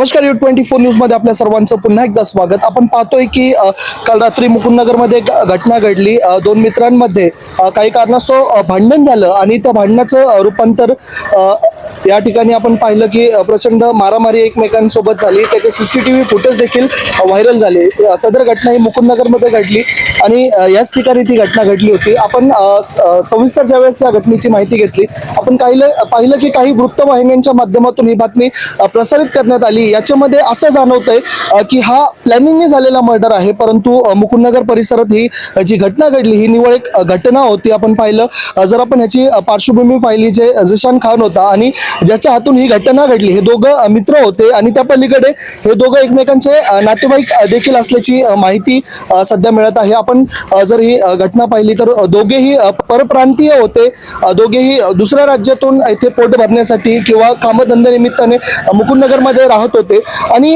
नमस्कार, U24 news मध्ये आपल्या सर्वांचं पुन्हा एकदा स्वागत। आपण पाहतोय की काल रात्री मुकुंदनगरमध्ये घटना घडली। दोन मित्रांमध्ये काही कारणास्तव भांडण झालं आणि त्या भांडणाचं रूपांतर या ठिकाणी आपण पाहिलं की प्रचंड मारामारी एकमेकांसोबत झाली। त्याचे सीसीटीव्ही फुटेज देखील व्हायरल झाले। सदर घटना ही मुकुंदनगरमध्ये घडली आणि याच ठिकाणी ती घटना घडली होती। आपण सविस्तर ज्यावेळेस या घटनेची माहिती घेतली, आपण पाहिलं की काही वृत्तवाहिन्यांच्या माध्यमातून ही बातमी प्रसारित करण्यात आली। याच्यामध्ये असं जाणवतंय की हा प्लॅनिंगने झालेला मर्डर आहे, परंतु मुकुंदनगर परिसरात ही जी घटना घडली ही निव्वळ एक घटना होती। आपण पाहिलं, जर आपण ह्याची पार्श्वभूमी पाहिली, जे झीशान खान होता आणि ज्याच्या हातून ही घटना घडली, हे दोघं मित्र होते आणि त्या पलीकडे हे दोघं एकमेकांचे नातेवाईक देखील असल्याची माहिती सध्या मिळत आहे। आपण जर ही घटना पाहिली तर दोघेही परप्रांतीय होते, दोघेही दुसऱ्या राज्यातून इथे पोट भरण्यासाठी किंवा कामधंद्यानिमित्ताने मुकुंदनगर मध्ये राहत होते आणि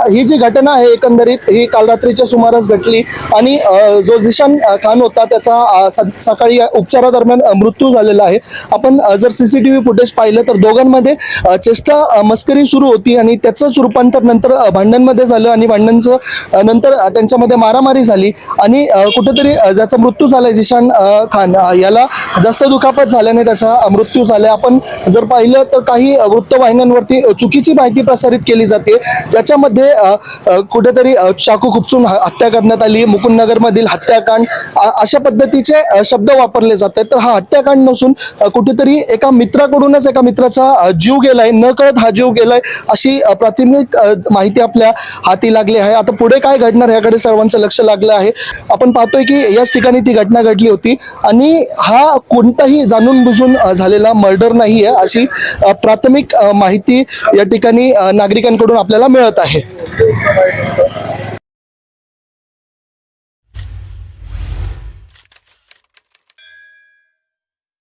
ही जी घटना आहे एकंदरीत ही काल रात्रीच्या सुमारास घडली आणि जो झीशान खान होता त्याचा सकाळी उपचारादरम्यान मृत्यू झालेला आहे। आपण जर सीसीटीव्ही फुटेज पाहिलं तर दोघांमध्ये चेष्टा मस्करी सुरू होती आणि त्याचंच रूपांतर नंतर भांडणांमध्ये झालं आणि भांडणांचं नंतर त्यांच्यामध्ये मारामारी झाली आणि कुठेतरी ज्याचा मृत्यू झालाय झीशान खान, याला जास्त दुखापत झाल्याने त्याचा मृत्यू झाला। आपण जर पाहिलं तर काही वृत्तवाहिन्यांवरती चुकीची माहिती प्रसारित केली जाते, ज्याच्यामध्ये कुठेतरी चाकू खुपसून हत्या करण्यात आली, मुकुंदनगर मधील हत्याकांड अशा पद्धतीचे शब्द वापरले जातात। तर हा हत्याकांड नसून कुठेतरी एका मित्राकडूनच एका मित्राचा जीव गेलाय, न कळत हा जीव गेलाय अशी प्राथमिक माहिती आपल्या हाती लागली आहे। आता पुढे काय घडणार याकडे सर्वांचं लक्ष लागलं आहे। आपण पाहतोय की याच ठिकाणी ती घटना घडली होती आणि हा कोणताही जाणून बुजून झालेला मर्डर नाहीये अशी प्राथमिक माहिती या ठिकाणी नागरिकांकडून आपल्याला मिळत आहे।